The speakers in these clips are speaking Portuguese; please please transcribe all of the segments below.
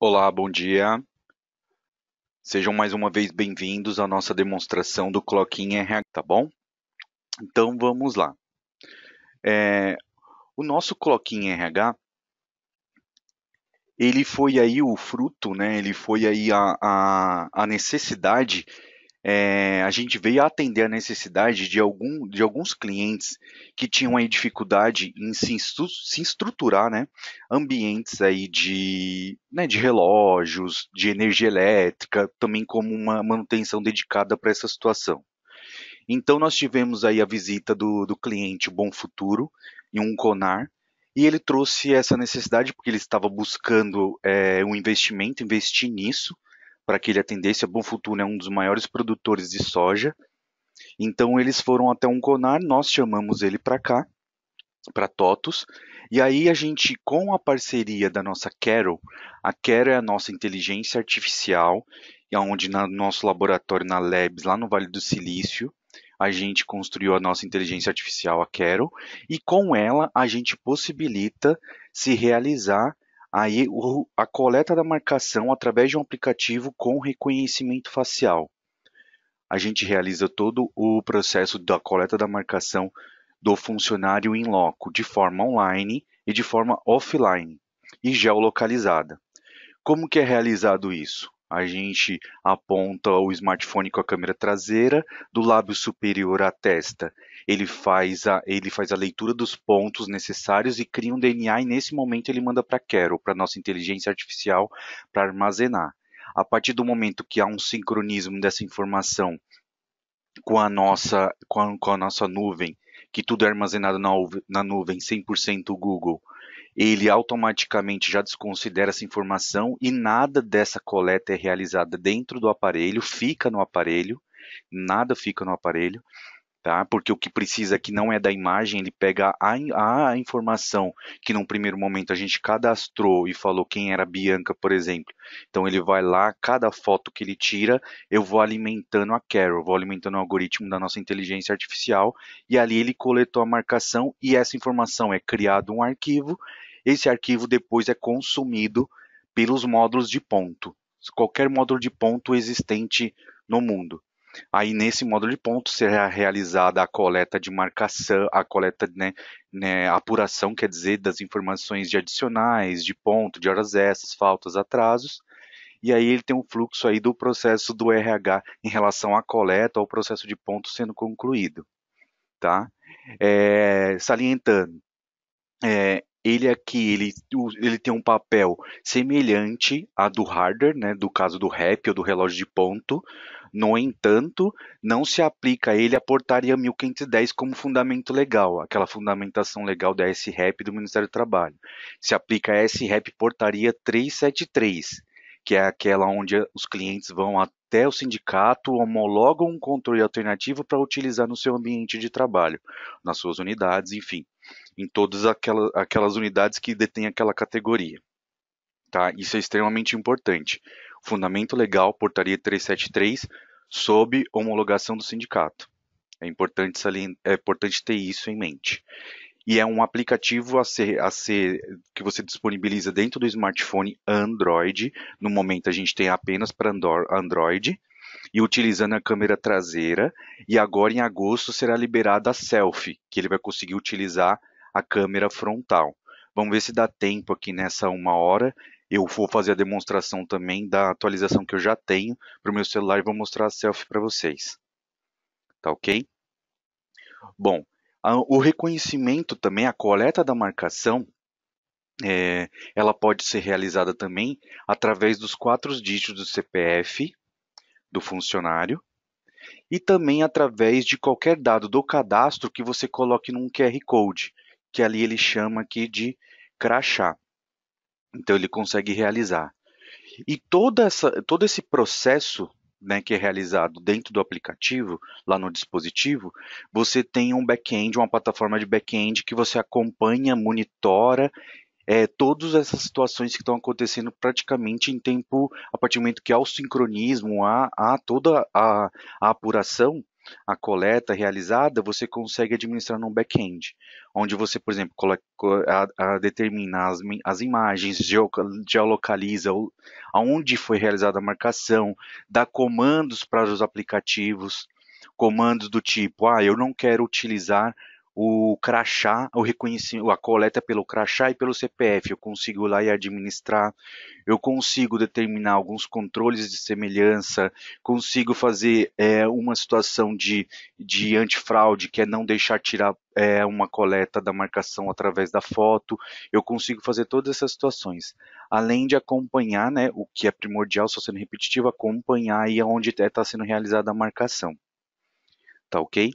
Olá, bom dia. Sejam mais uma vez bem-vindos à nossa demonstração do Clock in RH, tá bom? Então vamos lá. O nosso Clock in RH, ele foi aí o fruto, né? Ele foi aí a necessidade. A gente veio a atender a necessidade de alguns clientes que tinham aí dificuldade em se estruturar, né? Ambientes aí de relógios, de energia elétrica, também como uma manutenção dedicada para essa situação. Então nós tivemos aí a visita do cliente Bom Futuro em um Conar, e ele trouxe essa necessidade porque ele estava buscando um investimento, investir nisso, para que ele atendesse. A Bom Futuro é um dos maiores produtores de soja, então eles foram até um Conar, nós chamamos ele para cá, para TOTUS, e aí a gente, com a parceria da nossa Carol, a Carol é a nossa inteligência artificial, e onde no nosso laboratório na Labs, lá no Vale do Silício, a gente construiu a nossa inteligência artificial, a Carol, e com ela a gente possibilita se realizar aí a coleta da marcação através de um aplicativo com reconhecimento facial. A gente realiza todo o processo da coleta da marcação do funcionário em loco, de forma online e de forma offline e geolocalizada. Como que é realizado isso? A gente aponta o smartphone com a câmera traseira, do lábio superior à testa. Ele faz a leitura dos pontos necessários e cria um DNA, e nesse momento ele manda para a Carol, para a nossa inteligência artificial, para armazenar. A partir do momento que há um sincronismo dessa informação com a nossa nuvem, que tudo é armazenado na nuvem 100% Google, ele automaticamente já desconsidera essa informação e nada dessa coleta é realizada dentro do aparelho, fica no aparelho, nada fica no aparelho, tá? Porque o que precisa aqui não é da imagem, ele pega a informação que num primeiro momento a gente cadastrou e falou quem era a Bianca, por exemplo. Então ele vai lá, cada foto que ele tira, eu vou alimentando a Carol, vou alimentando o algoritmo da nossa inteligência artificial, e ali ele coletou a marcação e essa informação é criado um arquivo. Esse arquivo depois é consumido pelos módulos de ponto, qualquer módulo de ponto existente no mundo. Aí nesse módulo de pontos será realizada a coleta de marcação, a coleta, a apuração, quer dizer, das informações de adicionais, de ponto, de horas extras, faltas, atrasos. E aí ele tem um fluxo aí do processo do RH em relação à coleta ou processo de pontos sendo concluído, tá? Salientando, ele aqui, ele tem um papel semelhante a do hardware, né, do caso do REP ou do relógio de ponto. No entanto, não se aplica a ele a portaria 1510 como fundamento legal, aquela fundamentação legal da SREP do Ministério do Trabalho. Se aplica a SREP portaria 373, que é aquela onde os clientes vão até o sindicato, homologam um controle alternativo para utilizar no seu ambiente de trabalho, nas suas unidades, enfim, em todas aquelas unidades que detêm aquela categoria. Tá? Isso é extremamente importante. Fundamento legal, portaria 373, sob homologação do sindicato. É importante ter isso em mente. E é um aplicativo que você disponibiliza dentro do smartphone Android. No momento a gente tem apenas para Android e utilizando a câmera traseira. E agora em agosto será liberada a selfie, que ele vai conseguir utilizar a câmera frontal. Vamos ver se dá tempo aqui nessa 1 hora. Eu vou fazer a demonstração também da atualização que eu já tenho para o meu celular e vou mostrar a selfie para vocês. Tá ok? Bom, o reconhecimento também, a coleta da marcação, ela pode ser realizada também através dos 4 dígitos do CPF do funcionário e também através de qualquer dado do cadastro que você coloque num QR Code, que ali ele chama aqui de crachá. Então ele consegue realizar. E todo esse processo, né, que é realizado dentro do aplicativo, lá no dispositivo, você tem um back-end, uma plataforma de back-end que você acompanha, monitora todas essas situações que estão acontecendo praticamente em tempo, a partir do momento que há o sincronismo, há toda a apuração, a coleta realizada, você consegue administrar num back-end, onde você, por exemplo, determina as imagens, geolocaliza aonde foi realizada a marcação, dá comandos para os aplicativos, comandos do tipo, eu não quero utilizar o crachá, o reconhecimento, a coleta pelo crachá e pelo CPF, eu consigo ir lá e administrar, eu consigo determinar alguns controles de semelhança, consigo fazer uma situação de antifraude, que é não deixar tirar uma coleta da marcação através da foto, eu consigo fazer todas essas situações. Além de acompanhar, né, o que é primordial, só sendo repetitivo, acompanhar aí onde está sendo realizada a marcação. Tá ok?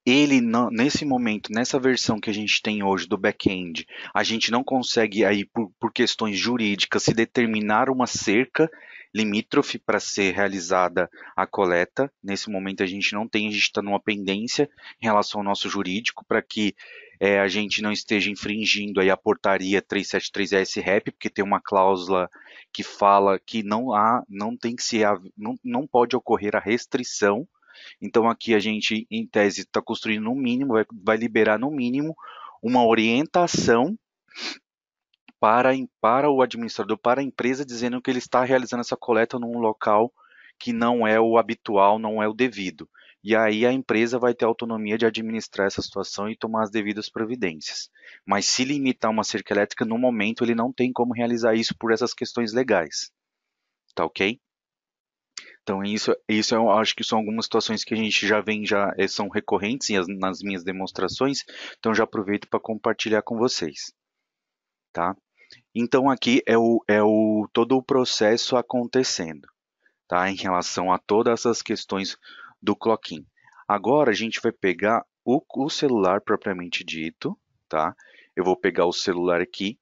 Ele, nesse momento, nessa versão que a gente tem hoje do back-end, a gente não consegue aí, por questões jurídicas, se determinar uma cerca limítrofe para ser realizada a coleta. Nesse momento a gente não tem, a gente está numa pendência em relação ao nosso jurídico para que a gente não esteja infringindo aí a portaria 373S-REP, porque tem uma cláusula que fala que não tem que ser, não pode ocorrer a restrição. Então aqui a gente, em tese, está construindo no mínimo, vai liberar no mínimo uma orientação para o administrador, para a empresa, dizendo que ele está realizando essa coleta num local que não é o habitual, não é o devido. E aí a empresa vai ter autonomia de administrar essa situação e tomar as devidas providências. Mas se limitar uma cerca elétrica, no momento ele não tem como realizar isso por essas questões legais. Tá ok? Então, isso eu acho que são algumas situações que a gente já vem, são recorrentes nas minhas demonstrações, então já aproveito para compartilhar com vocês, tá? Então, aqui todo o processo acontecendo, tá? Em relação a todas essas questões do clock-in. Agora, a gente vai pegar o celular propriamente dito, tá? Eu vou pegar o celular aqui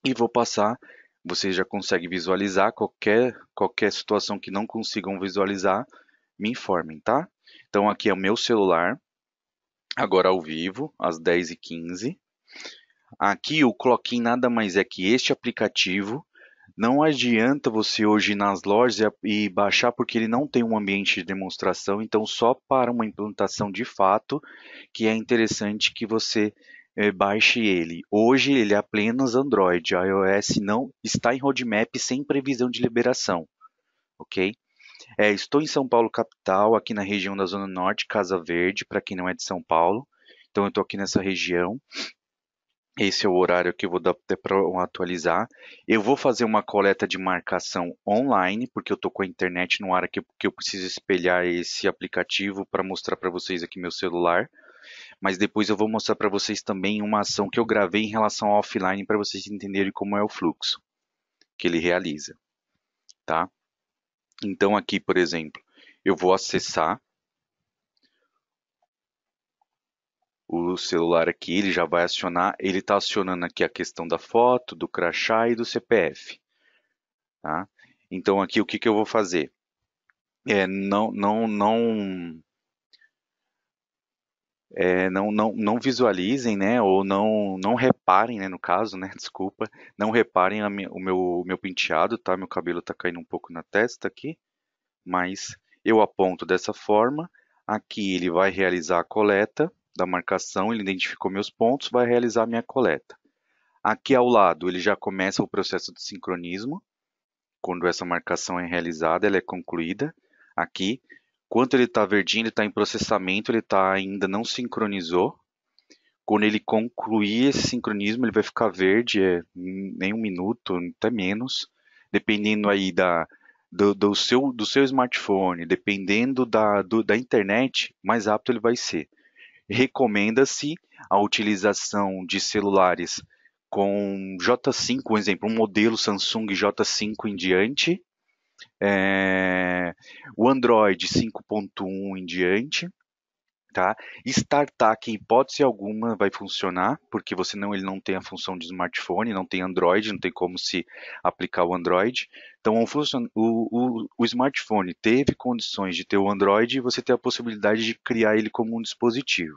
e vou passar. Vocês já conseguem visualizar qualquer situação que não consigam visualizar, me informem, tá? Então aqui é o meu celular, agora ao vivo, às 10h15. Aqui o Cloquin nada mais é que este aplicativo. Não adianta você hoje ir nas lojas e baixar porque ele não tem um ambiente de demonstração, então só para uma implantação de fato que é interessante que você baixe ele. Hoje ele é apenas Android, iOS não está em roadmap sem previsão de liberação, ok? Estou em São Paulo capital, aqui na região da Zona Norte, Casa Verde, para quem não é de São Paulo. Então eu estou aqui nessa região. Esse é o horário que eu vou dar para atualizar. Eu vou fazer uma coleta de marcação online, porque eu estou com a internet no ar aqui, porque eu preciso espelhar esse aplicativo para mostrar para vocês aqui meu celular. Mas depois eu vou mostrar para vocês também uma ação que eu gravei em relação ao offline para vocês entenderem como é o fluxo que ele realiza, tá? Então aqui, por exemplo, eu vou acessar o celular aqui, ele já vai acionar, ele está acionando aqui a questão da foto, do crachá e do CPF, tá? Então aqui o que que eu vou fazer? Não visualizem, né, ou não reparem, né, no caso, né, desculpa, não reparem o meu penteado, tá? Meu cabelo tá caindo um pouco na testa aqui, mas eu aponto dessa forma. Aqui ele vai realizar a coleta da marcação, ele identificou meus pontos, vai realizar a minha coleta. Aqui ao lado ele já começa o processo de sincronismo, quando essa marcação é realizada, ela é concluída. Aqui, quando ele está verdinho, ele está em processamento, ele ainda não sincronizou. Quando ele concluir esse sincronismo, ele vai ficar verde, nem 1 minuto, até menos, dependendo aí do seu smartphone, dependendo da internet, mais rápido ele vai ser. Recomenda-se a utilização de celulares com J5, por exemplo, um modelo Samsung J5 em diante, o Android 5.1 em diante, tá? Startup, em hipótese alguma, vai funcionar, porque ele não tem a função de smartphone, não tem Android, não tem como se aplicar o Android. Então, o smartphone teve condições de ter o Android e você tem a possibilidade de criar ele como um dispositivo.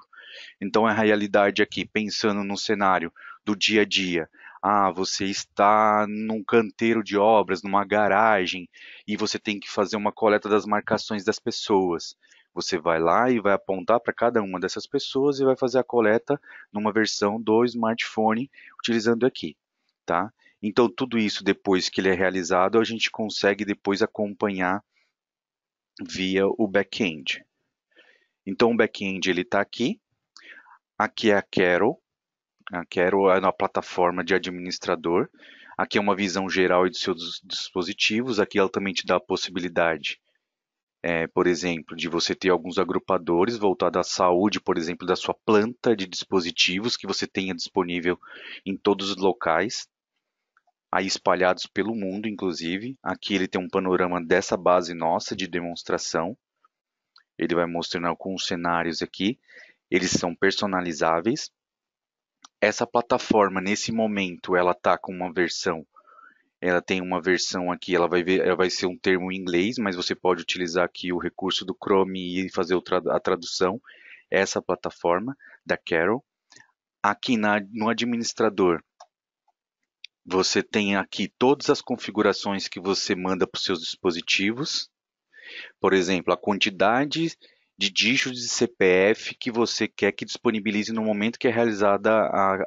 Então, a realidade aqui, pensando no cenário do dia a dia, você está num canteiro de obras, numa garagem, e você tem que fazer uma coleta das marcações das pessoas. Você vai lá e vai apontar para cada uma dessas pessoas e vai fazer a coleta numa versão do smartphone utilizando aqui, tá? Então, tudo isso depois que ele é realizado, a gente consegue depois acompanhar via o back-end. Então, o back-end ele está aqui. Aqui é a Carol. A Carol é uma plataforma de administrador. Aqui é uma visão geral dos seus dispositivos. Aqui ela também te dá a possibilidade, por exemplo, de você ter alguns agrupadores voltados à saúde, por exemplo, da sua planta de dispositivos que você tenha disponível em todos os locais, aí espalhados pelo mundo, inclusive. Aqui ele tem um panorama dessa base nossa de demonstração. Ele vai mostrando alguns cenários aqui. Eles são personalizáveis. Essa plataforma, nesse momento, ela está com uma versão. Ela tem uma versão aqui, ela vai ser um termo em inglês, mas você pode utilizar aqui o recurso do Chrome e fazer a tradução. Essa plataforma da Carol. Aqui no administrador, você tem aqui todas as configurações que você manda para os seus dispositivos. Por exemplo, a quantidade de dígitos de CPF que você quer que disponibilize no momento que é realizada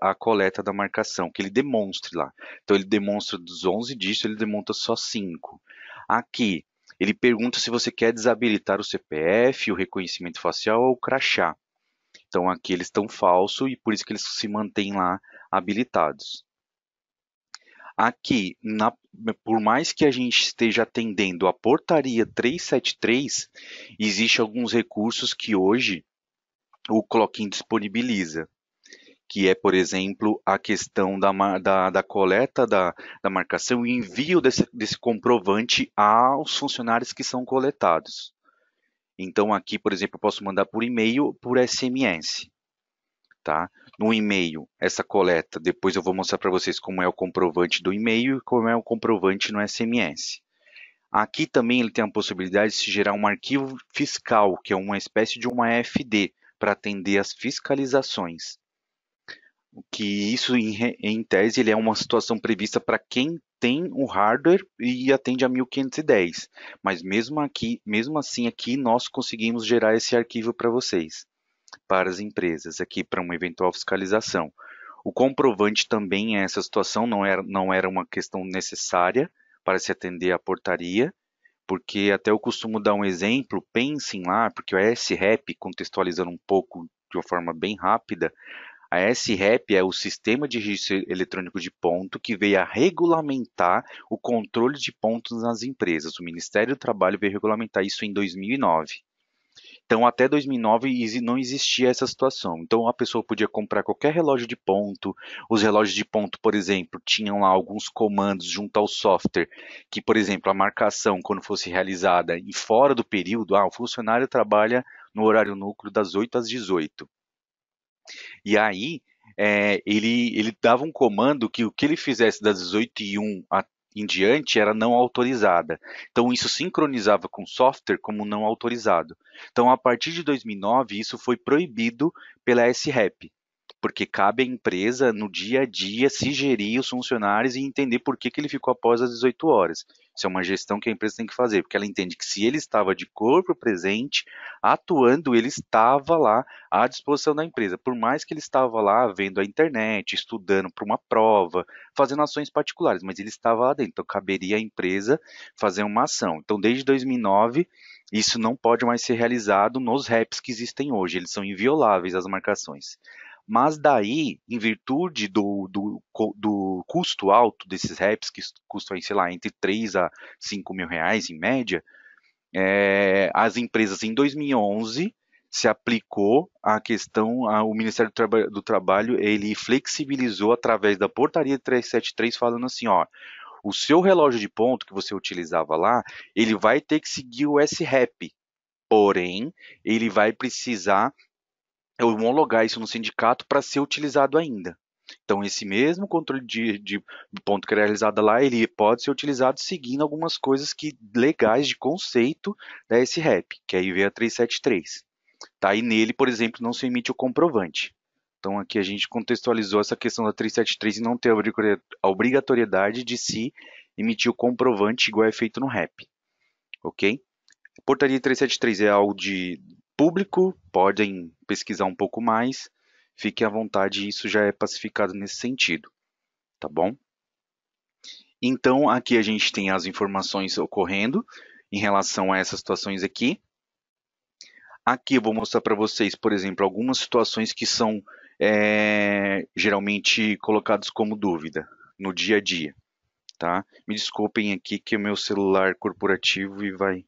a coleta da marcação, que ele demonstre lá. Então, ele demonstra dos 11 dígitos, ele demonstra só 5. Aqui, ele pergunta se você quer desabilitar o CPF, o reconhecimento facial ou o crachá. Então, aqui eles estão falsos e por isso que eles se mantêm lá habilitados. Aqui, por mais que a gente esteja atendendo a portaria 373, existem alguns recursos que hoje o Cloquin disponibiliza, que é, por exemplo, a questão da coleta da marcação e envio desse comprovante aos funcionários que são coletados. Então, aqui, por exemplo, eu posso mandar por e-mail, por SMS. Tá? No e-mail, essa coleta, depois eu vou mostrar para vocês como é o comprovante do e-mail e como é o comprovante no SMS. Aqui também ele tem a possibilidade de se gerar um arquivo fiscal, que é uma espécie de uma AFD, para atender às fiscalizações. Que isso, em tese, ele é uma situação prevista para quem tem o hardware e atende a 1510. Mas mesmo assim, aqui nós conseguimos gerar esse arquivo para vocês, para as empresas, aqui para uma eventual fiscalização. O comprovante também, essa situação não era uma questão necessária para se atender à portaria, porque até eu costumo dar um exemplo, pensem lá, porque o SREP, contextualizando um pouco de uma forma bem rápida, a SREP é o Sistema de Registro Eletrônico de Ponto que veio a regulamentar o controle de pontos nas empresas. O Ministério do Trabalho veio regulamentar isso em 2009. Então, até 2009 não existia essa situação. Então, a pessoa podia comprar qualquer relógio de ponto. Os relógios de ponto, por exemplo, tinham lá alguns comandos junto ao software, que, por exemplo, a marcação, quando fosse realizada e fora do período, o funcionário trabalha no horário núcleo das 8 às 18. E aí, ele dava um comando que o que ele fizesse das 18h01 em diante era não autorizada. Então, isso sincronizava com o software como não autorizado. Então, a partir de 2009, isso foi proibido pela SREP, porque cabe à empresa, no dia a dia, se gerir os funcionários e entender por que ele ficou após as 18 horas. Isso é uma gestão que a empresa tem que fazer, porque ela entende que se ele estava de corpo presente, atuando, ele estava lá à disposição da empresa. Por mais que ele estava lá vendo a internet, estudando para uma prova, fazendo ações particulares, mas ele estava lá dentro. Então, caberia à empresa fazer uma ação. Então, desde 2009, isso não pode mais ser realizado nos REPs que existem hoje. Eles são invioláveis, as marcações. Mas daí, em virtude do custo alto desses REPs, que custam, sei lá, entre 3 a 5 mil reais em média, as empresas em 2011 se aplicou a questão, o Ministério do Trabalho, ele flexibilizou através da portaria 373, falando assim, ó, o seu relógio de ponto que você utilizava lá, ele vai ter que seguir o SREP, porém, ele vai precisar homologar isso no sindicato para ser utilizado ainda. Então, esse mesmo controle de ponto que era realizado lá, ele pode ser utilizado seguindo algumas coisas legais de conceito da SREP, que aí veio a 373. Tá? E nele, por exemplo, não se emite o comprovante. Então, aqui a gente contextualizou essa questão da 373 e não ter a obrigatoriedade de se emitir o comprovante igual é feito no REP. Ok? Portaria 373 é algo público, podem pesquisar um pouco mais, fiquem à vontade, isso já é pacificado nesse sentido, tá bom? Então, aqui a gente tem as informações ocorrendo em relação a essas situações aqui. Aqui eu vou mostrar para vocês, por exemplo, algumas situações que são geralmente colocadas como dúvida no dia a dia, tá? Me desculpem aqui que é o meu celular corporativo e vai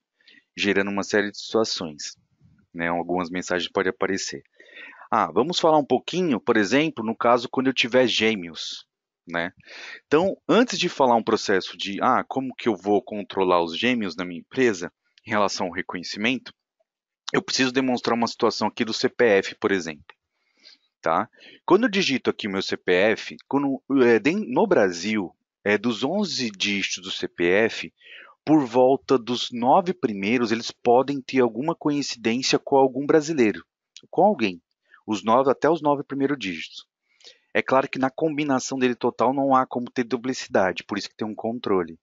gerando uma série de situações, né? Algumas mensagens podem aparecer. Vamos falar um pouquinho, por exemplo, no caso quando eu tiver gêmeos, né? Então, antes de falar um processo de como que eu vou controlar os gêmeos na minha empresa em relação ao reconhecimento, eu preciso demonstrar uma situação aqui do CPF, por exemplo, tá? Quando eu digito aqui o meu CPF, no Brasil, dos 11 dígitos do CPF, por volta dos 9 primeiros, eles podem ter alguma coincidência com algum brasileiro, com alguém, até os 9 primeiros dígitos. É claro que na combinação dele total não há como ter duplicidade, por isso que tem um controle.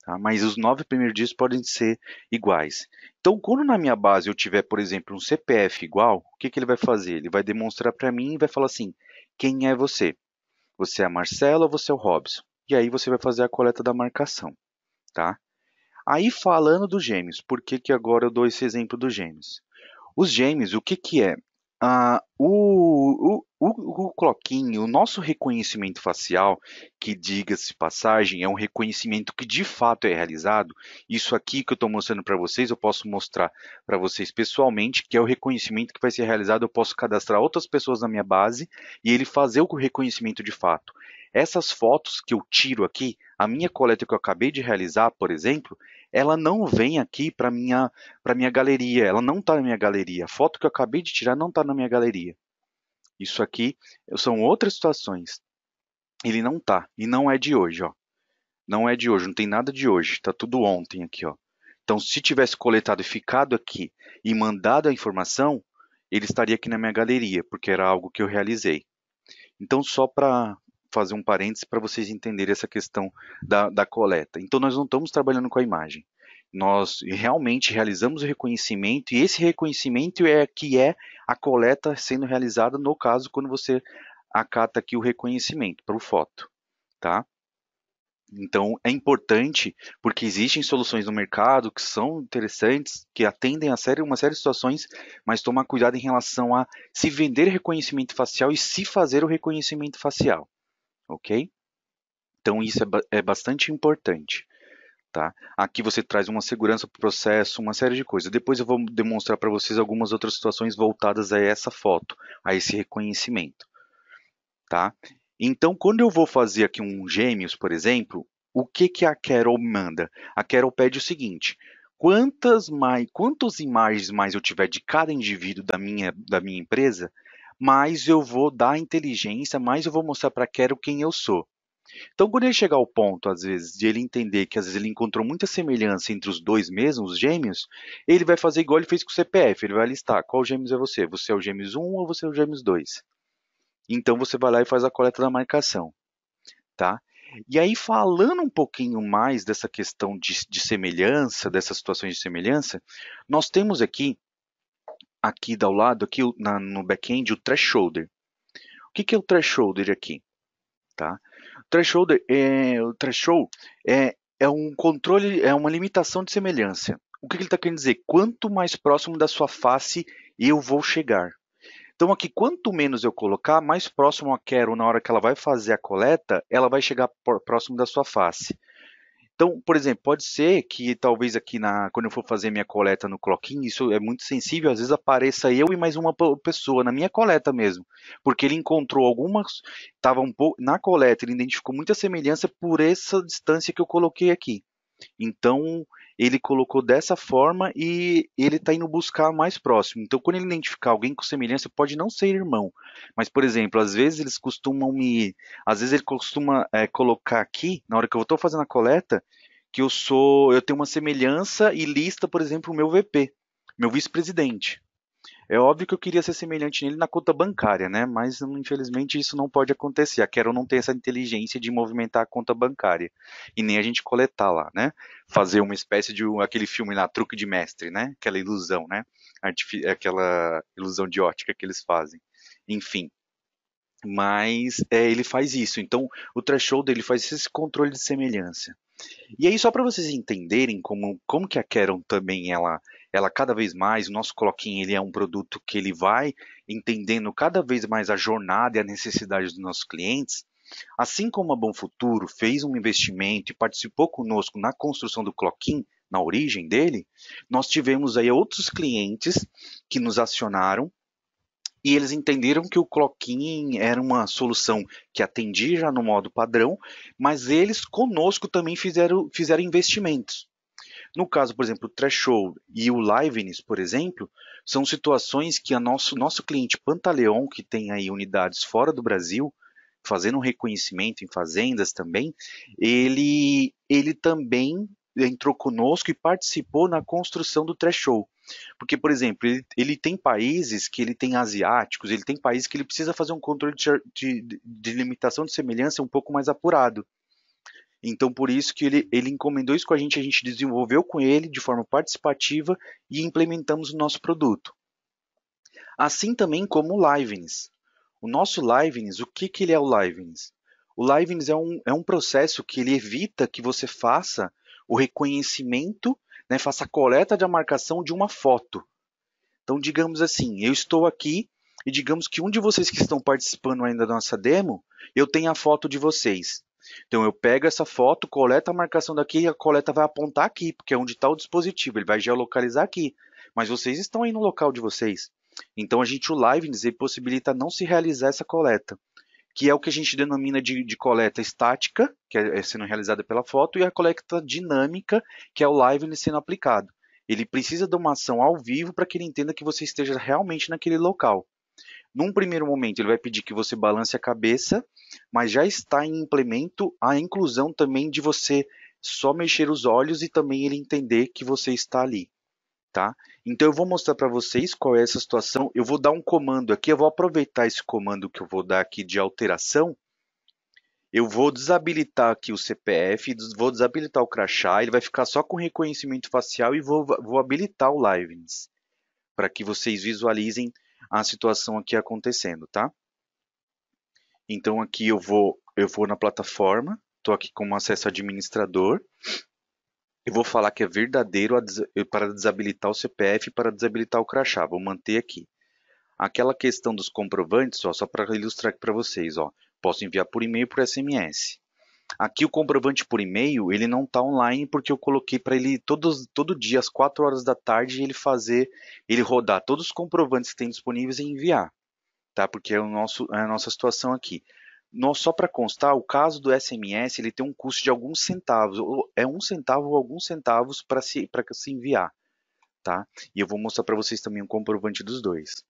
Tá? Mas os 9 primeiros dígitos podem ser iguais. Então, quando na minha base eu tiver, por exemplo, um CPF igual, o que, que ele vai fazer? Ele vai demonstrar para mim e vai falar assim: quem é você? Você é a Marcela ou você é o Robson? E aí você vai fazer a coleta da marcação. Tá? Aí falando dos gêmeos, por que, que agora eu dou esse exemplo dos gêmeos? Os gêmeos, o que, que é? O cloquinho, o nosso reconhecimento facial, que diga-se de passagem, é um reconhecimento que de fato é realizado. Isso aqui que eu estou mostrando para vocês, eu posso mostrar para vocês pessoalmente, que é o reconhecimento que vai ser realizado. Eu posso cadastrar outras pessoas na minha base e ele fazer o reconhecimento de fato. Essas fotos que eu tiro aqui, a minha coleta que eu acabei de realizar, por exemplo, ela não vem aqui para minha galeria, ela não está na minha galeria. A foto que eu acabei de tirar não está na minha galeria. Isso aqui são outras situações. Ele não está e não é de hoje, ó. Não é de hoje, não tem nada de hoje, está tudo ontem aqui, ó. Então, se tivesse coletado e ficado aqui e mandado a informação, ele estaria aqui na minha galeria, porque era algo que eu realizei. Então, só para fazer um parênteses para vocês entenderem essa questão da coleta. Então, nós não estamos trabalhando com a imagem. Nós realmente realizamos o reconhecimento e esse reconhecimento é que é a coleta sendo realizada no caso quando você acata aqui o reconhecimento para o foto, tá? Então é importante porque existem soluções no mercado que são interessantes, que atendem uma série de situações, mas tomar cuidado em relação a se vender reconhecimento facial e se fazer o reconhecimento facial, ok? Então isso é bastante importante. Tá? Aqui você traz uma segurança para o processo, uma série de coisas. Depois eu vou demonstrar para vocês algumas outras situações voltadas a essa foto, a esse reconhecimento. Tá? Então, quando eu vou fazer aqui um gêmeos, por exemplo, o que, que a Carol manda? A Carol pede o seguinte: quantas imagens mais eu tiver de cada indivíduo da minha empresa, mais eu vou dar inteligência, mais eu vou mostrar para a Carol quem eu sou. Então, quando ele chegar ao ponto, às vezes, de ele entender que às vezes ele encontrou muita semelhança entre os dois mesmos, os gêmeos, ele vai fazer igual ele fez com o CPF. Ele vai listar qual gêmeos é você. Você é o gêmeos 1 ou você é o gêmeos 2? Então, você vai lá e faz a coleta da marcação, tá? E aí, falando um pouquinho mais dessa questão de semelhança, dessas situações de semelhança, nós temos aqui ao lado, aqui no back-end, o thresholder. O que é o thresholder aqui? Tá? O threshold é um controle, é uma limitação de semelhança. O que ele está querendo dizer? Quanto mais próximo da sua face eu vou chegar. Então aqui, quanto menos eu colocar, mais próximo eu quero, na hora que ela vai fazer a coleta, ela vai chegar próximo da sua face. Então, por exemplo, pode ser que talvez aqui quando eu for fazer minha coleta no Cloquinho, isso é muito sensível, às vezes apareça eu e mais uma pessoa na minha coleta mesmo, porque ele encontrou estava um pouco na coleta, ele identificou muita semelhança por essa distância que eu coloquei aqui. Então, ele colocou dessa forma e ele está indo buscar mais próximo. Então, quando ele identificar alguém com semelhança, pode não ser irmão, mas, por exemplo, às vezes ele costuma colocar aqui, na hora que eu estou fazendo a coleta, que eu tenho uma semelhança e lista, por exemplo, o meu VP, meu vice-presidente. É óbvio que eu queria ser semelhante nele na conta bancária, né? Mas infelizmente isso não pode acontecer. A Quero não tem essa inteligência de movimentar a conta bancária e nem a gente coletar lá, né? Fazer uma espécie de aquele filme lá, Truque de Mestre, né? Aquela ilusão, né? Aquela ilusão de ótica que eles fazem. Enfim, mas ele faz isso. Então, o threshold ele faz esse controle de semelhança. E aí, só para vocês entenderem como que a Caron também, ela cada vez mais, o nosso Cloquinho, ele é um produto que ele vai entendendo cada vez mais a jornada e a necessidade dos nossos clientes, assim como a Bom Futuro fez um investimento e participou conosco na construção do Cloquinho, na origem dele, nós tivemos aí outros clientes que nos acionaram e eles entenderam que o Cloquin era uma solução que atendia já no modo padrão, mas eles conosco também fizeram investimentos. No caso, por exemplo, o Threshold e o Livenis, por exemplo, são situações que o nosso cliente Pantaleon, que tem aí unidades fora do Brasil, fazendo um reconhecimento em fazendas também, ele também entrou conosco e participou na construção do Threshold. Porque, por exemplo, ele tem países que ele tem asiáticos, ele tem países que ele precisa fazer um controle de limitação de semelhança um pouco mais apurado. Então, por isso que ele encomendou isso com a gente desenvolveu com ele de forma participativa e implementamos o nosso produto. Assim também como o Livenis. O nosso Livenis, o que ele é o Livenis? O Livenis é um processo que ele evita que você faça o reconhecimento, né, faça a coleta de marcação de uma foto. Então, digamos assim, eu estou aqui e digamos que um de vocês que estão participando ainda da nossa demo, eu tenho a foto de vocês. Então, eu pego essa foto, coleto a marcação daqui e a coleta vai apontar aqui, porque é onde está o dispositivo, ele vai geolocalizar aqui. Mas vocês estão aí no local de vocês. Então, o Liveness possibilita não se realizar essa coleta, que é o que a gente denomina de coleta estática, que é sendo realizada pela foto, e a coleta dinâmica, que é o Liveness sendo aplicado. Ele precisa de uma ação ao vivo para que ele entenda que você esteja realmente naquele local. Num primeiro momento, ele vai pedir que você balance a cabeça, mas já está em implemento a inclusão também de você só mexer os olhos e também ele entender que você está ali. Tá? Então eu vou mostrar para vocês qual é essa situação. Eu vou dar um comando aqui, eu vou aproveitar esse comando que eu vou dar aqui de alteração. Eu vou desabilitar aqui o CPF, vou desabilitar o crachá, ele vai ficar só com reconhecimento facial e vou habilitar o Liveness, para que vocês visualizem a situação aqui acontecendo, tá? Então aqui eu vou na plataforma, estou aqui como acesso administrador, eu vou falar que é verdadeiro para desabilitar o CPF e para desabilitar o crachá, vou manter aqui. Aquela questão dos comprovantes, ó, só para ilustrar aqui para vocês, ó, posso enviar por e-mail ou por SMS. Aqui o comprovante por e-mail, ele não está online porque eu coloquei para ele todo dia às 4 horas da tarde ele rodar todos os comprovantes que tem disponíveis e enviar, tá? Porque é a nossa situação aqui. Só para constar, o caso do SMS, ele tem um custo de alguns centavos, é 1 centavo ou alguns centavos para se enviar, tá? E eu vou mostrar para vocês também um comprovante dos dois.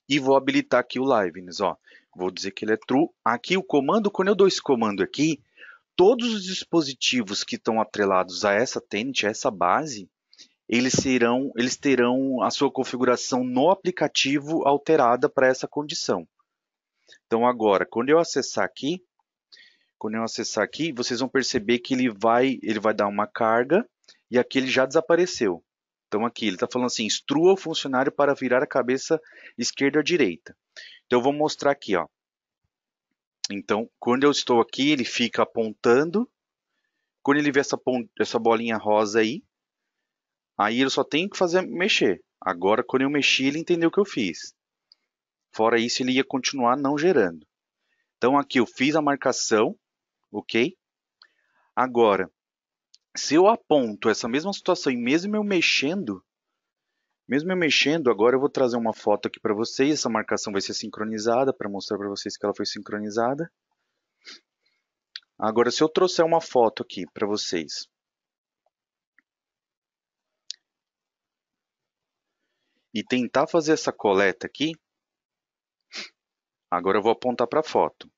E vou habilitar aqui o Liveness, ó. Vou dizer que ele é true. Aqui o comando, quando eu dou esse comando aqui, todos os dispositivos que estão atrelados a essa tenant, a essa base, eles terão a sua configuração no aplicativo alterada para essa condição. Então agora, quando eu acessar aqui, vocês vão perceber que ele vai dar uma carga e aqui ele já desapareceu. Então aqui ele está falando assim, instrua o funcionário para virar a cabeça esquerda ou direita. Então eu vou mostrar aqui, ó. Então, quando eu estou aqui, ele fica apontando. Quando ele vê essa bolinha rosa aí ele só tem que mexer. Agora, quando eu mexi, ele entendeu o que eu fiz. Fora isso, ele ia continuar não gerando. Então, aqui eu fiz a marcação, ok? Agora, se eu aponto essa mesma situação e mesmo eu mexendo, agora eu vou trazer uma foto aqui para vocês. Essa marcação vai ser sincronizada para mostrar para vocês que ela foi sincronizada. Agora, se eu trouxer uma foto aqui para vocês e tentar fazer essa coleta aqui, agora eu vou apontar para a foto.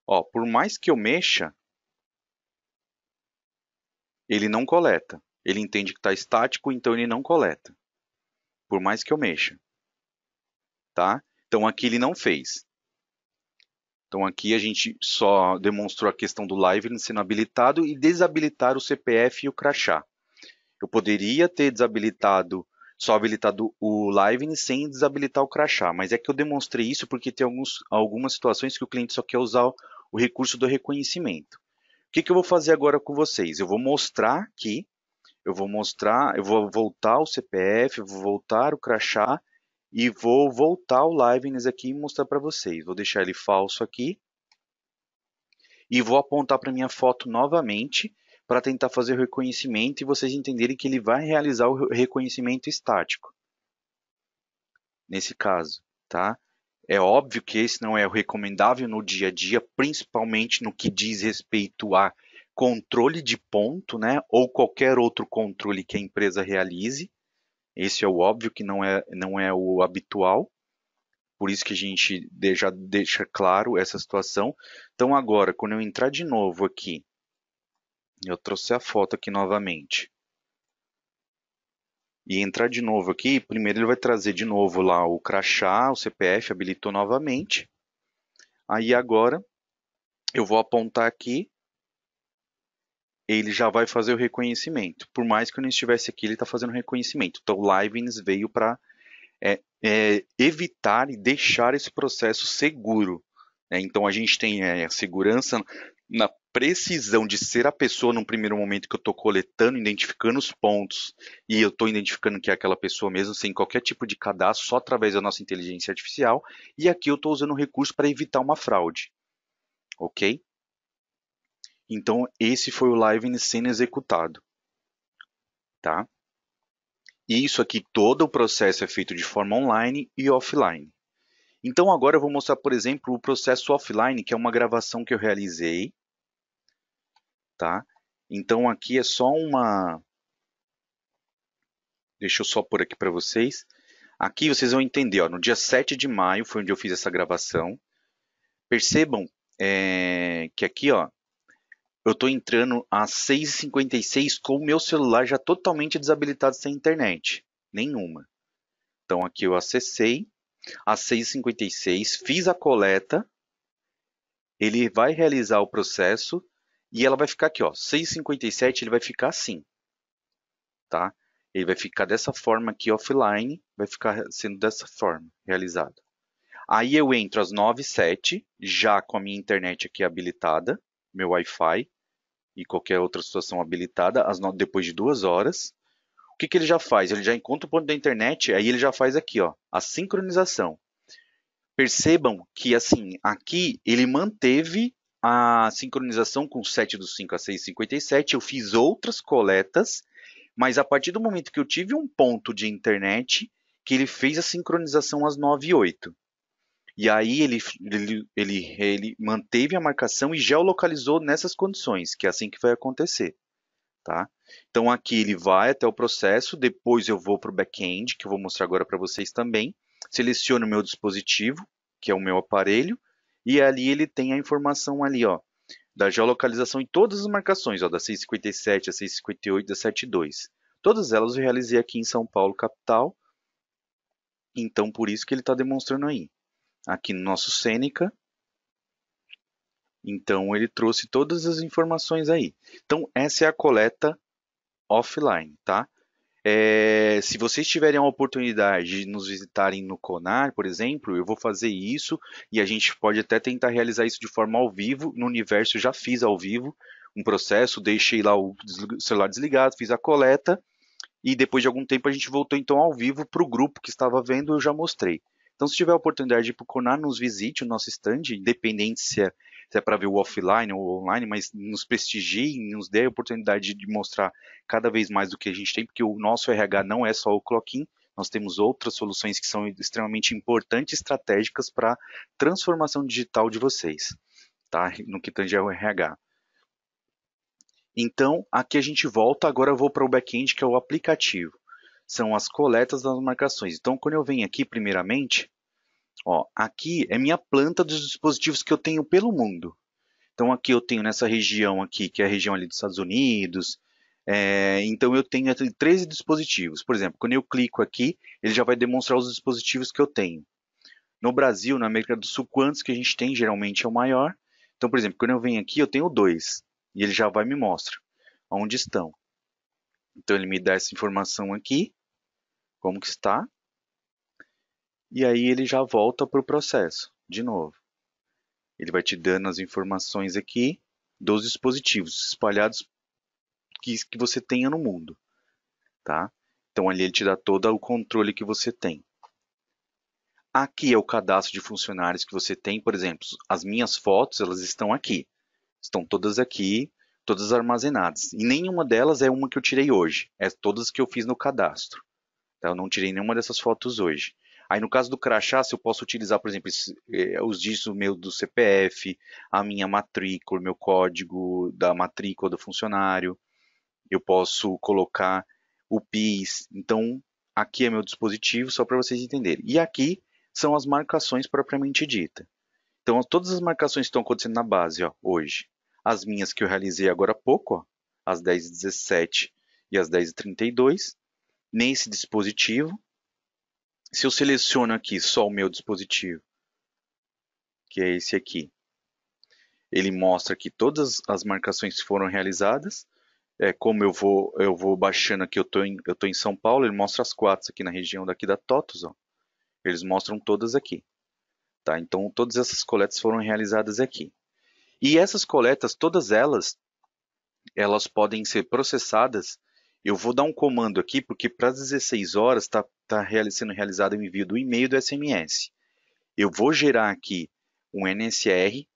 Ó, por mais que eu mexa, ele não coleta. Ele entende que está estático, então ele não coleta. por mais que eu mexa, tá? Então aqui ele não fez. Então aqui a gente só demonstrou a questão do liveness sendo habilitado e desabilitar o CPF e o crachá. Eu poderia ter desabilitado, só habilitado o liveness sem desabilitar o crachá, mas é que eu demonstrei isso porque tem algumas situações que o cliente só quer usar o recurso do reconhecimento. O que eu vou fazer agora com vocês? Eu vou mostrar aqui, eu vou voltar o CPF, eu vou voltar o crachá e vou voltar o liveness aqui e mostrar para vocês. Vou deixar ele falso aqui e vou apontar para minha foto novamente para tentar fazer o reconhecimento e vocês entenderem que ele vai realizar o reconhecimento estático. Nesse caso, tá? É óbvio que esse não é o recomendável no dia a dia, principalmente no que diz respeito a controle de ponto, né? Ou qualquer outro controle que a empresa realize. Esse é o óbvio que não é o habitual. Por isso que a gente já deixa claro essa situação. Então agora, quando eu entrar de novo aqui, eu trouxe a foto aqui novamente. E entrar de novo aqui, primeiro ele vai trazer de novo lá o crachá, o CPF, habilitou novamente. Aí agora eu vou apontar aqui, ele já vai fazer o reconhecimento. Por mais que eu não estivesse aqui, ele está fazendo o reconhecimento. Então o Liveness veio para evitar e deixar esse processo seguro, né? Então a gente tem segurança na precisão de ser a pessoa no primeiro momento que eu estou coletando, identificando os pontos e eu estou identificando que é aquela pessoa mesmo, sem qualquer tipo de cadastro, só através da nossa inteligência artificial. E aqui eu estou usando o recurso para evitar uma fraude, ok? Então esse foi o Liveness sendo executado, tá? E isso aqui, todo o processo é feito de forma online e offline. Então agora eu vou mostrar, por exemplo, o processo offline, que é uma gravação que eu realizei, tá? Então aqui é só uma... Deixa eu só pôr aqui para vocês. Aqui vocês vão entender, ó, no dia 7 de maio foi onde eu fiz essa gravação. Percebam que aqui, ó, eu estou entrando às 6h56 com o meu celular já totalmente desabilitado sem internet. Nenhuma. Então aqui eu acessei às 6h56, fiz a coleta, ele vai realizar o processo e ela vai ficar aqui, ó, 6h57 ele vai ficar assim, tá? Ele vai ficar dessa forma aqui offline, vai ficar sendo dessa forma realizado. Aí eu entro às 9h07, já com a minha internet aqui habilitada, meu Wi-Fi e qualquer outra situação habilitada, depois de 2 horas. O que ele já faz? Ele já encontra o ponto da internet, aí ele já faz aqui, ó, a sincronização. Percebam que assim, aqui ele manteve a sincronização com 7/5 a 6h57, eu fiz outras coletas, mas a partir do momento que eu tive um ponto de internet, que ele fez a sincronização às 9h08. E aí ele manteve a marcação e geolocalizou nessas condições, que é assim que vai acontecer, tá? Então aqui ele vai até o processo, depois eu vou para o back-end, que eu vou mostrar agora para vocês também. Seleciono o meu dispositivo, que é o meu aparelho, e ali ele tem a informação ali, ó, da geolocalização em todas as marcações, ó, da 6h57, a 6h58, da 7/2. Todas elas eu realizei aqui em São Paulo, capital. Então por isso que ele está demonstrando aí. Aqui no nosso Seneca. Então ele trouxe todas as informações aí. Então essa é a coleta offline, tá? Se vocês tiverem a oportunidade de nos visitarem no Conar, por exemplo, eu vou fazer isso e a gente pode até tentar realizar isso de forma ao vivo. No Universo eu já fiz ao vivo um processo, deixei lá o celular desligado, fiz a coleta e depois de algum tempo a gente voltou então ao vivo para o grupo que estava vendo, eu já mostrei. Então se tiver a oportunidade de ir para o Conar, nos visite o nosso stand, independente se é para ver o offline ou online, mas nos prestigie, nos dê a oportunidade de mostrar cada vez mais do que a gente tem, porque o nosso RH não é só o Cloquin, nós temos outras soluções que são extremamente importantes e estratégicas para a transformação digital de vocês, tá? No que tange ao RH. Então, aqui a gente volta, agora eu vou para o back-end, que é o aplicativo. São as coletas das marcações. Então, quando eu venho aqui, primeiramente, ó, aqui é minha planta dos dispositivos que eu tenho pelo mundo. Então aqui eu tenho nessa região aqui, que é a região ali dos Estados Unidos, Então eu tenho 13 dispositivos. Por exemplo, quando eu clico aqui, ele já vai demonstrar os dispositivos que eu tenho. No Brasil, na América do Sul, quantos que a gente tem geralmente é o maior. Então, por exemplo, quando eu venho aqui, eu tenho dois. E ele já vai me mostrar onde estão. Então ele me dá essa informação aqui, como que está. E aí ele já volta para o processo, de novo. Ele vai te dando as informações aqui dos dispositivos espalhados que você tenha no mundo, tá? Então ali ele te dá todo o controle que você tem. Aqui é o cadastro de funcionários que você tem, por exemplo, as minhas fotos, elas estão aqui. Estão todas aqui, todas armazenadas. E nenhuma delas é uma que eu tirei hoje, é todas que eu fiz no cadastro. Tá? Eu não tirei nenhuma dessas fotos hoje. Aí no caso do crachá, se eu posso utilizar, por exemplo, os dígitos meu do CPF, a minha matrícula, meu código da matrícula do funcionário, eu posso colocar o PIS. Então, aqui é meu dispositivo, só para vocês entenderem. E aqui são as marcações propriamente dita. Então, todas as marcações que estão acontecendo na base, ó, hoje. As minhas que eu realizei agora há pouco, ó, às 10h17 e às 10h32, nesse dispositivo. Se eu seleciono aqui só o meu dispositivo, que é esse aqui, ele mostra aqui todas as marcações que foram realizadas. Como eu vou baixando aqui, eu tô em São Paulo, ele mostra as quatro aqui na região daqui da TOTUS, ó. Eles mostram todas aqui, tá? Então todas essas coletas foram realizadas aqui. E essas coletas, todas elas podem ser processadas. Eu vou dar um comando aqui, porque para as 16 horas está sendo realizado o envio do e-mail do SMS. Eu vou gerar aqui um NSR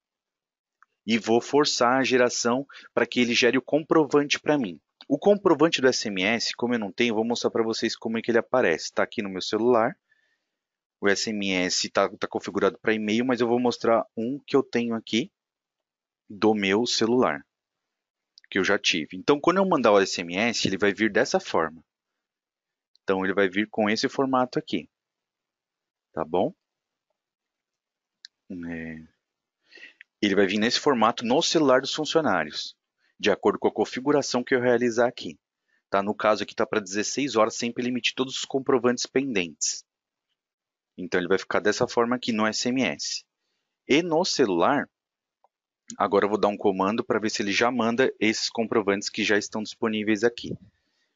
e vou forçar a geração para que ele gere o comprovante para mim. O comprovante do SMS, como eu não tenho, eu vou mostrar para vocês como é que ele aparece. Está aqui no meu celular. O SMS está configurado para e-mail, mas eu vou mostrar um que eu tenho aqui do meu celular, que eu já tive. Então, quando eu mandar o SMS, ele vai vir dessa forma. Então, ele vai vir com esse formato aqui. Tá bom? Ele vai vir nesse formato no celular dos funcionários, de acordo com a configuração que eu realizar aqui. Tá? No caso aqui está para 16 horas, sempre emitir todos os comprovantes pendentes. Então ele vai ficar dessa forma aqui no SMS. E no celular, agora eu vou dar um comando para ver se ele já manda esses comprovantes que já estão disponíveis aqui,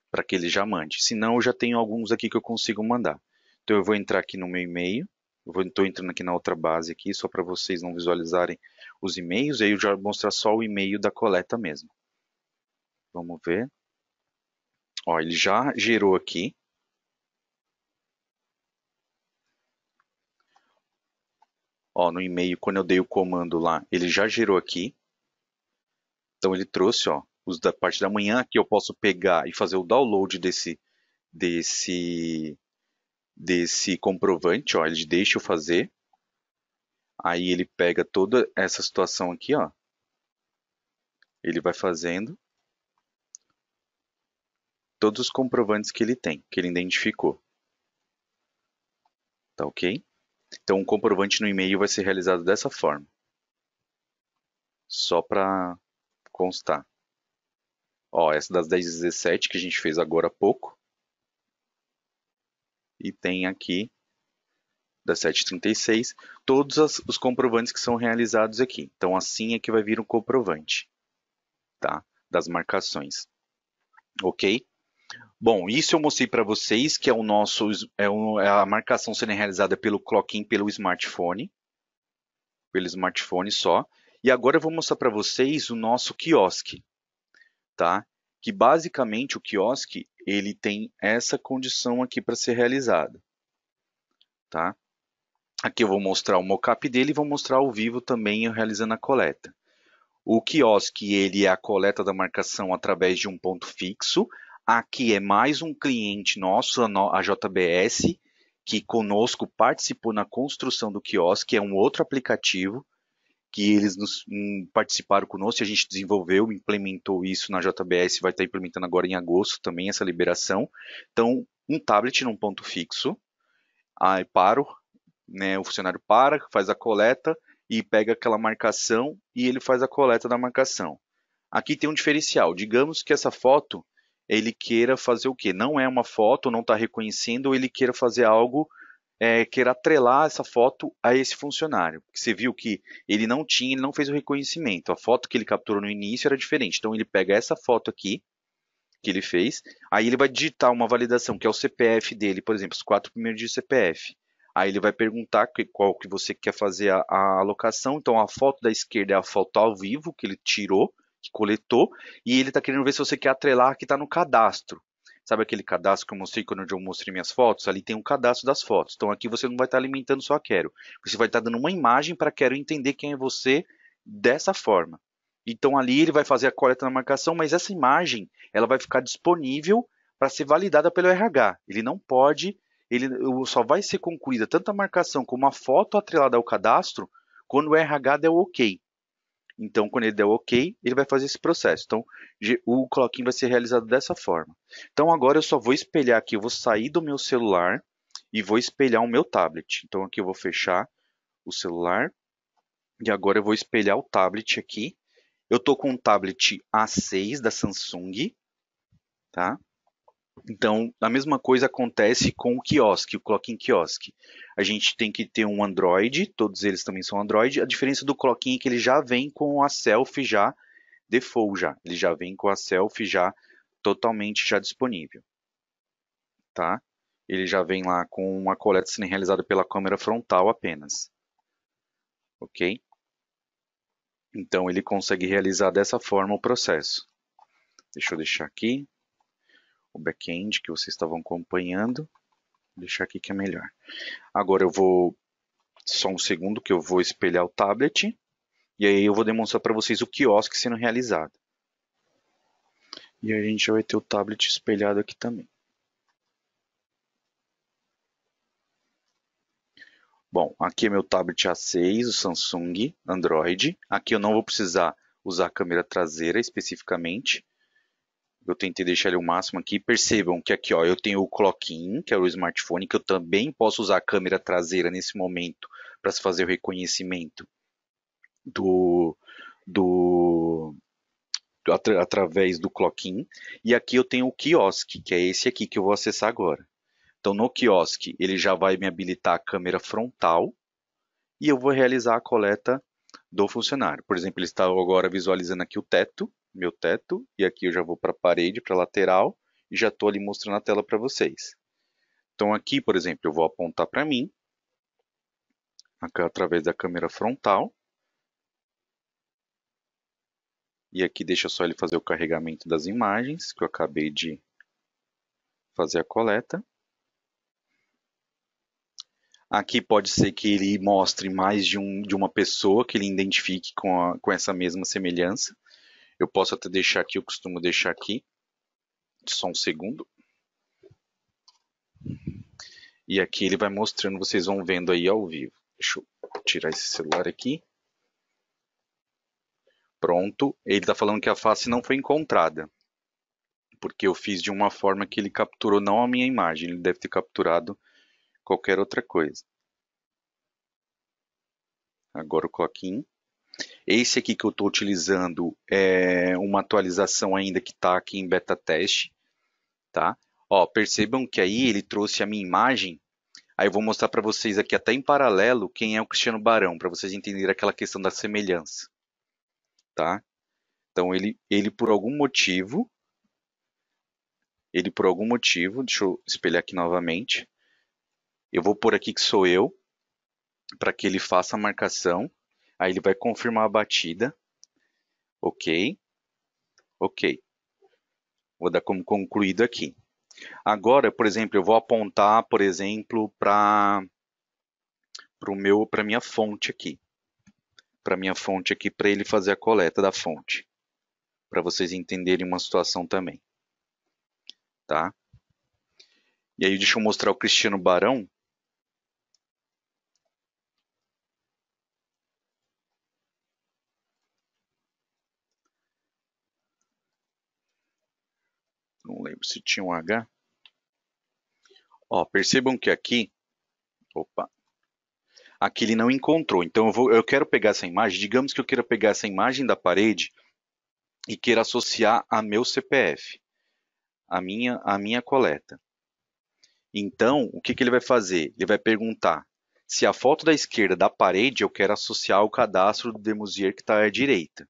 para que ele já mande. Se não, eu já tenho alguns aqui que eu consigo mandar. Então eu vou entrar aqui no meu e-mail, estou entrando aqui na outra base aqui, só para vocês não visualizarem os e-mails, aí eu já vou mostrar só o e-mail da coleta mesmo. Vamos ver. Ó, ele já gerou aqui. Ó, no e-mail, quando eu dei o comando lá, ele já gerou aqui. Então ele trouxe, ó, os da parte da manhã, que eu posso pegar e fazer o download desse comprovante, ó, ele deixa eu fazer. Aí ele pega toda essa situação aqui, ó. Ele vai fazendo todos os comprovantes que ele tem, que ele identificou. Tá ok? Então o comprovante no e-mail vai ser realizado dessa forma. Só para constar. Ó, essa das 10h17 que a gente fez agora há pouco. E tem aqui das 7h36, todos os comprovantes que são realizados aqui. Então assim é que vai vir o comprovante, tá? Das marcações. Ok? Bom, isso eu mostrei para vocês que é o nosso é a marcação sendo realizada pelo Clock-in pelo smartphone só. E agora eu vou mostrar para vocês o nosso quiosque, tá? Que basicamente o quiosque ele tem essa condição aqui para ser realizada, tá? Aqui eu vou mostrar o mockup dele e vou mostrar ao vivo também eu realizando a coleta. O quiosque ele é a coleta da marcação através de um ponto fixo. Aqui é mais um cliente nosso, a JBS, que conosco participou na construção do quiosque, é um outro aplicativo que eles participaram conosco, a gente desenvolveu, implementou isso na JBS, vai estar implementando agora em agosto também essa liberação. Então, um tablet num ponto fixo, aí paro, né, o funcionário para, faz a coleta e pega aquela marcação e ele faz a coleta da marcação. Aqui tem um diferencial, digamos que essa foto ele queira fazer o quê? Não é uma foto, não está reconhecendo, ou ele queira fazer algo, queira atrelar essa foto a esse funcionário. Porque você viu que ele não tinha, ele não fez o reconhecimento. A foto que ele capturou no início era diferente. Então ele pega essa foto aqui, que ele fez, aí ele vai digitar uma validação, que é o CPF dele, por exemplo, os 4 primeiros dígitos do CPF. Aí ele vai perguntar qual que você quer fazer a alocação. Então a foto da esquerda é a foto ao vivo que ele tirou, que coletou, e ele está querendo ver se você quer atrelar a que está no cadastro. Sabe aquele cadastro que eu mostrei quando eu mostrei minhas fotos? Ali tem um cadastro das fotos. Então aqui você não vai estar alimentando só a Quero. Você vai estar dando uma imagem para a Quero entender quem é você dessa forma. Então ali ele vai fazer a coleta na marcação, mas essa imagem ela vai ficar disponível para ser validada pelo RH. Ele não pode, ele só vai ser concluída tanto a marcação como a foto atrelada ao cadastro quando o RH der o OK. Então, quando ele der o OK, ele vai fazer esse processo. Então, o clock-in vai ser realizado dessa forma. Então, agora eu só vou espelhar aqui, eu vou sair do meu celular e vou espelhar o meu tablet. Então, aqui eu vou fechar o celular e agora eu vou espelhar o tablet aqui. Eu estou com um tablet A6 da Samsung, tá? Então, a mesma coisa acontece com o quiosque, o Clock-in Quiosque. A gente tem que ter um Android, todos eles também são Android. A diferença do Clock-in é que ele já vem com a selfie já default já. Ele já vem com a selfie já totalmente já disponível, tá? Ele já vem lá com uma coleta sendo realizada pela câmera frontal apenas, ok? Então ele consegue realizar dessa forma o processo. Deixa eu deixar aqui o back-end que vocês estavam acompanhando. Vou deixar aqui que é melhor. Agora eu vou, só um segundo que eu vou espelhar o tablet. E aí eu vou demonstrar para vocês o quiosque sendo realizado. E aí a gente já vai ter o tablet espelhado aqui também. Bom, aqui é meu tablet A6, o Samsung, Android. Aqui eu não vou precisar usar a câmera traseira especificamente. Eu tentei deixar ele o máximo aqui. Percebam que aqui ó, eu tenho o Clock-in, que é o smartphone, que eu também posso usar a câmera traseira nesse momento para se fazer o reconhecimento do, do através do Clock-in. E aqui eu tenho o quiosque, que é esse aqui que eu vou acessar agora. Então no quiosque ele já vai me habilitar a câmera frontal e eu vou realizar a coleta do funcionário. Por exemplo, ele está agora visualizando aqui o teto, meu teto, e aqui eu já vou para a parede, para a lateral, e já estou ali mostrando a tela para vocês. Então aqui, por exemplo, eu vou apontar para mim, através da câmera frontal, e aqui deixa só ele fazer o carregamento das imagens, que eu acabei de fazer a coleta. Aqui pode ser que ele mostre mais de uma pessoa, que ele identifique com essa mesma semelhança. Eu posso até deixar aqui, eu costumo deixar aqui, só um segundo. E aqui ele vai mostrando, vocês vão vendo aí ao vivo. Deixa eu tirar esse celular aqui. Pronto, ele está falando que a face não foi encontrada. Porque eu fiz de uma forma que ele capturou não a minha imagem, ele deve ter capturado qualquer outra coisa. Agora o clock-in. Esse aqui que eu estou utilizando é uma atualização ainda que está aqui em beta teste, tá? Ó, percebam que aí ele trouxe a minha imagem. Aí eu vou mostrar para vocês aqui até em paralelo quem é o Cristiano Barão, para vocês entenderem aquela questão da semelhança, tá? Então ele por algum motivo, deixa eu espelhar aqui novamente. Eu vou pôr aqui que sou eu, para que ele faça a marcação. Aí ele vai confirmar a batida. Ok, ok. Vou dar como concluído aqui. Agora, por exemplo, eu vou apontar, por exemplo, para minha fonte aqui. Para minha fonte aqui, para ele fazer a coleta da fonte. Para vocês entenderem uma situação também. Tá? E aí deixa eu mostrar o Cristiano Barão. Não lembro se tinha um H. Ó, percebam que aqui, opa, aqui ele não encontrou. Então eu quero pegar essa imagem, digamos que eu queira pegar essa imagem da parede e queira associar a meu CPF. a minha coleta. Então, o que ele vai fazer? Ele vai perguntar se a foto da esquerda da parede eu quero associar ao cadastro do Demusier que está à direita.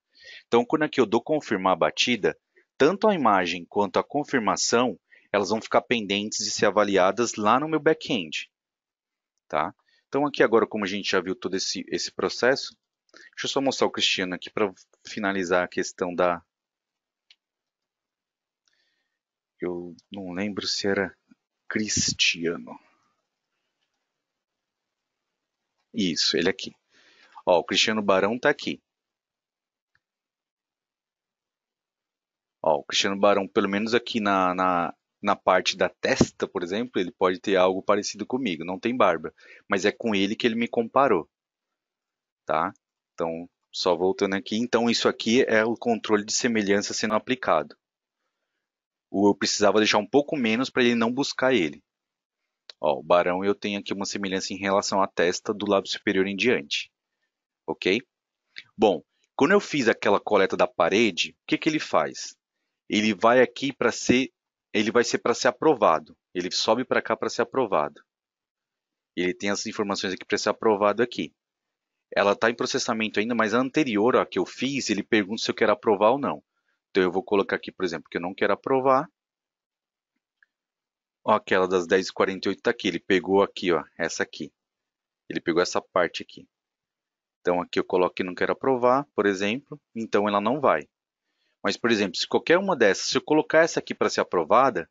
Então, quando aqui eu dou confirmar a batida, tanto a imagem quanto a confirmação, elas vão ficar pendentes de ser avaliadas lá no meu back-end, tá? Então, aqui agora, como a gente já viu todo esse processo, deixa eu só mostrar o Cristiano aqui para finalizar a questão da... Eu não lembro se era Cristiano. Isso, ele aqui. Ó, o Cristiano Barão está aqui. Ó, o Cristiano Barão, pelo menos aqui na parte da testa, por exemplo, ele pode ter algo parecido comigo. Não tem barba, mas é com ele que ele me comparou, tá? Então, só voltando aqui. Então, isso aqui é o controle de semelhança sendo aplicado. Eu precisava deixar um pouco menos para ele não buscar ele. Ó, o Barão eu tenho aqui uma semelhança em relação à testa do lábio superior em diante, ok? Bom, quando eu fiz aquela coleta da parede, o que ele faz? Ele vai aqui para ser, ele vai ser para ser aprovado. Ele sobe para cá para ser aprovado. Ele tem as informações aqui para ser aprovado aqui. Ela está em processamento ainda, mas a anterior ó, que eu fiz, ele pergunta se eu quero aprovar ou não. Então eu vou colocar aqui, por exemplo, que eu não quero aprovar. Ó, aquela das 10h48 está aqui. Ele pegou aqui, ó, essa aqui. Ele pegou essa parte aqui. Então aqui eu coloco que não quero aprovar, por exemplo. Então ela não vai. Mas, por exemplo, se qualquer uma dessas, se eu colocar essa aqui para ser aprovada,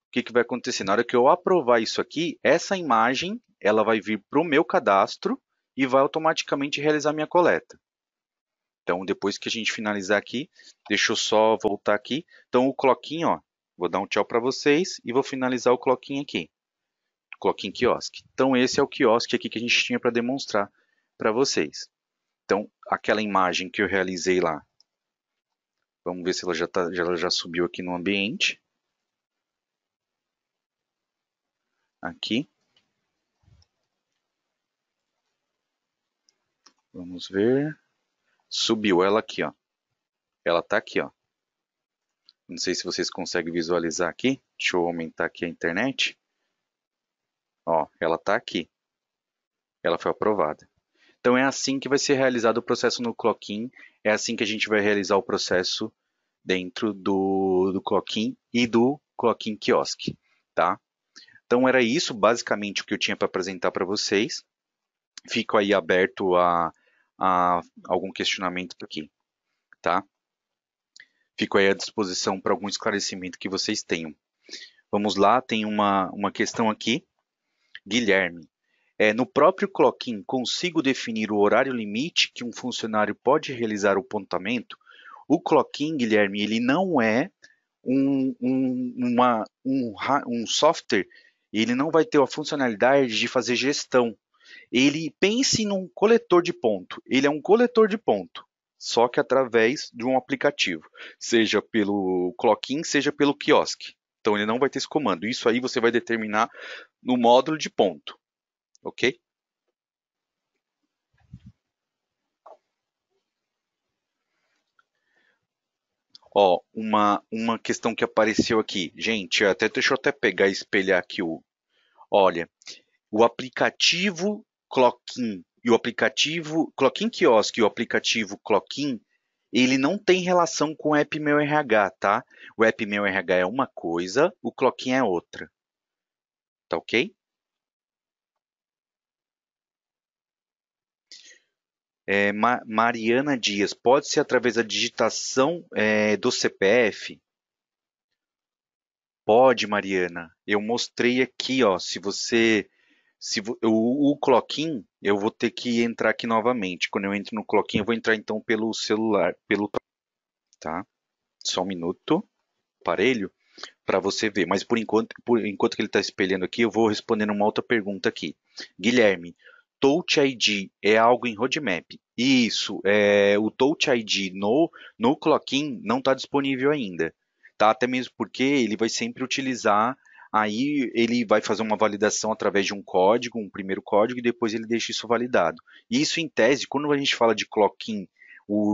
o que vai acontecer? Na hora que eu aprovar isso aqui, essa imagem ela vai vir para o meu cadastro e vai automaticamente realizar minha coleta. Então, depois que a gente finalizar aqui, deixa eu só voltar aqui. Então, o cloquinho, ó, vou dar um tchau para vocês e vou finalizar o cloquinho aqui. Cloquinho quiosque. Então, esse é o quiosque aqui que a gente tinha para demonstrar para vocês. Então, aquela imagem que eu realizei lá, vamos ver se ela já subiu aqui no ambiente. Aqui. Vamos ver. Subiu ela aqui, ó. Ela está aqui, ó. Não sei se vocês conseguem visualizar aqui. Deixa eu aumentar aqui a internet. Ó, ela está aqui. Ela foi aprovada. Então é assim que vai ser realizado o processo no Clockinn. É assim que a gente vai realizar o processo dentro do Clockinn e do Clockinn Kiosk, tá? Então era isso basicamente o que eu tinha para apresentar para vocês. Fico aí aberto a algum questionamento aqui, tá? Fico aí à disposição para algum esclarecimento que vocês tenham. Vamos lá, tem uma questão aqui. Guilherme, no próprio Clockinn consigo definir o horário limite que um funcionário pode realizar o pontamento? O Clockinn, Guilherme, ele não é um software, ele não vai ter a funcionalidade de fazer gestão. Ele pense num coletor de ponto. Ele é um coletor de ponto, só que através de um aplicativo, seja pelo Clockinn, seja pelo quiosque. Então ele não vai ter esse comando. Isso aí você vai determinar no módulo de ponto, ok? Ó, uma questão que apareceu aqui. Gente, deixa eu até pegar e espelhar aqui o. Olha, o aplicativo Clockinn e o aplicativo Clockinn Kiosk e o aplicativo Clockinn, ele não tem relação com o App Meu RH, tá? O App Meu RH é uma coisa, o Clockinn é outra. Tá ok? Mariana Dias, pode ser através da digitação do CPF? Pode, Mariana. Eu mostrei aqui, ó. Se você, se vo- o Clockinn, eu vou ter que entrar aqui novamente. Quando eu entro no Clockinn, eu vou entrar então pelo celular, tá? Só um minuto, aparelho, para você ver. Mas por enquanto que ele está espelhando aqui, eu vou respondendo uma outra pergunta aqui. Guilherme, Touch ID é algo em roadmap? Isso, o Touch ID no Clockinn não está disponível ainda, tá? Até mesmo porque ele vai sempre utilizar, aí ele vai fazer uma validação através de um código, um primeiro código, e depois ele deixa isso validado. E isso, em tese, quando a gente fala de Clockinn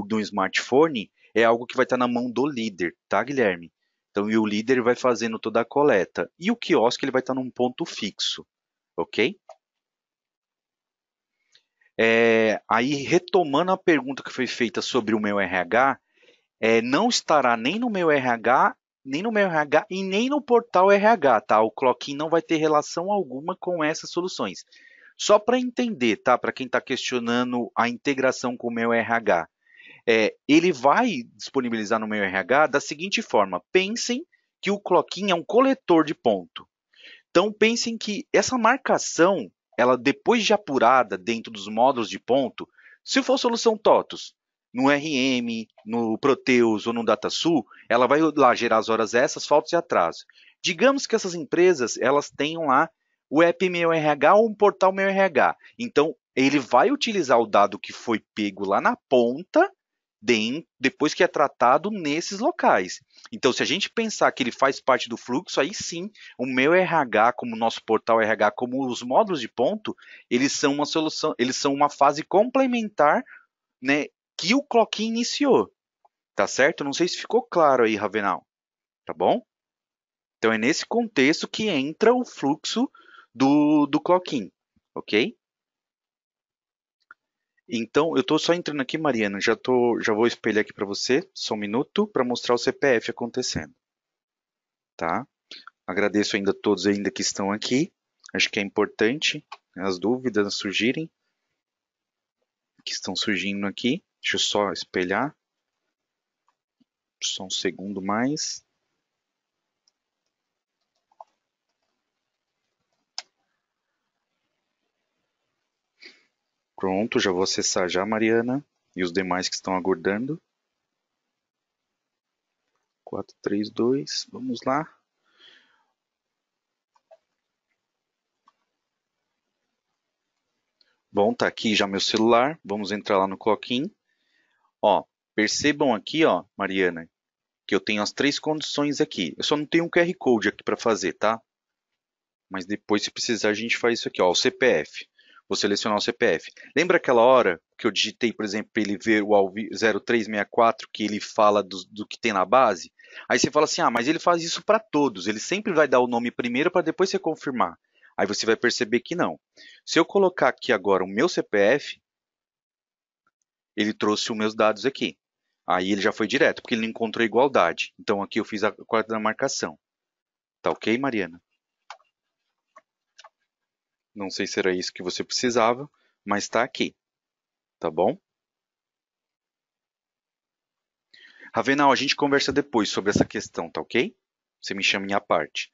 do smartphone, é algo que vai estar na mão do líder, tá, Guilherme? Então, e o líder vai fazendo toda a coleta. E o quiosque ele vai estar num ponto fixo, ok? Aí, retomando a pergunta que foi feita sobre o meu RH, não estará nem no meu RH, nem no meu RH e nem no portal RH, tá? O Cloquin não vai ter relação alguma com essas soluções. Só para entender, tá? Para quem está questionando a integração com o meu RH, ele vai disponibilizar no meu RH da seguinte forma: pensem que o Cloquin é um coletor de ponto. Então pensem que essa marcação, ela depois de apurada dentro dos módulos de ponto, se for solução TOTUS, no RM, no Proteus ou no DataSul, ela vai lá gerar as horas extras, faltas e atrasos. Digamos que essas empresas elas tenham lá o app Meu RH ou um portal Meu RH. Então, ele vai utilizar o dado que foi pego lá na ponta depois que é tratado nesses locais. Então, se a gente pensar que ele faz parte do fluxo, aí sim, o meu RH, como o nosso portal RH, como os módulos de ponto, eles são uma solução, eles são uma fase complementar, né, que o Cloquin iniciou. Tá certo? Não sei se ficou claro aí, Ravenal. Tá bom? Então é nesse contexto que entra o fluxo do Cloquin, ok? Então, eu estou só entrando aqui, Mariana, já vou espelhar aqui para você, só um minuto, para mostrar o CPF acontecendo, tá? Agradeço ainda a todos ainda que estão aqui, acho que é importante as dúvidas surgirem, que estão surgindo aqui. Deixa eu só espelhar, só um segundo mais. Pronto, já vou acessar já, Mariana, e os demais que estão aguardando. 4, 3, 2, vamos lá. Bom, tá aqui já meu celular. Vamos entrar lá no Cloquin. Ó, percebam aqui, ó, Mariana, que eu tenho as três condições aqui. Eu só não tenho um QR Code aqui para fazer, tá? Mas depois, se precisar, a gente faz isso aqui, ó, o CPF. Vou selecionar o CPF. Lembra aquela hora que eu digitei, por exemplo, para ele ver o 0364, que ele fala do que tem na base? Aí você fala assim, ah, mas ele faz isso para todos. Ele sempre vai dar o nome primeiro para depois você confirmar. Aí você vai perceber que não. Se eu colocar aqui agora o meu CPF, ele trouxe os meus dados aqui. Aí ele já foi direto, porque ele não encontrou igualdade. Então aqui eu fiz a quarta marcação. Tá ok, Mariana? Não sei se era isso que você precisava, mas está aqui. Tá bom? Ravenal, a gente conversa depois sobre essa questão, tá ok? Você me chama em à parte.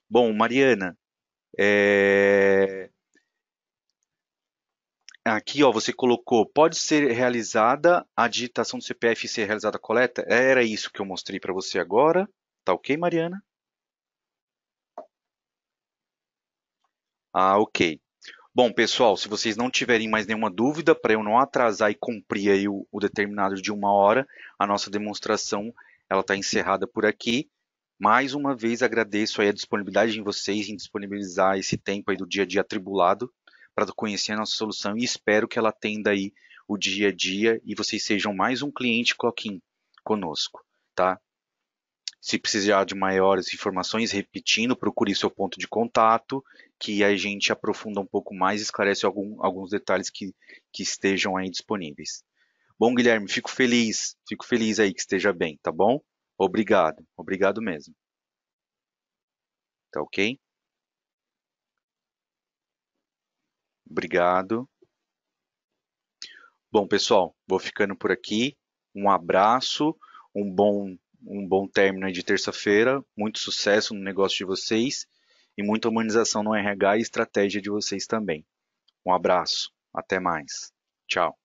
Bom, Mariana, aqui ó, você colocou, pode ser realizada a digitação do CPF e ser realizada a coleta? Era isso que eu mostrei para você agora. Tá ok, Mariana? Ah, ok. Bom, pessoal, se vocês não tiverem mais nenhuma dúvida, para eu não atrasar e cumprir aí o determinado de 1 hora, a nossa demonstração ela está encerrada por aqui. Mais uma vez agradeço aí a disponibilidade de vocês em disponibilizar esse tempo aí do dia a dia atribulado para conhecer a nossa solução e espero que ela atenda aí o dia a dia e vocês sejam mais um cliente Cloquin conosco, tá? Se precisar de maiores informações, repetindo, procure seu ponto de contato, que a gente aprofunda um pouco mais e esclarece alguns detalhes que estejam aí disponíveis. Bom, Guilherme, fico feliz aí que esteja bem, tá bom? Obrigado, obrigado mesmo. Tá ok? Obrigado. Bom, pessoal, vou ficando por aqui. Um abraço, um bom, um bom término aí de terça-feira, muito sucesso no negócio de vocês e muita humanização no RH e estratégia de vocês também. Um abraço, até mais. Tchau.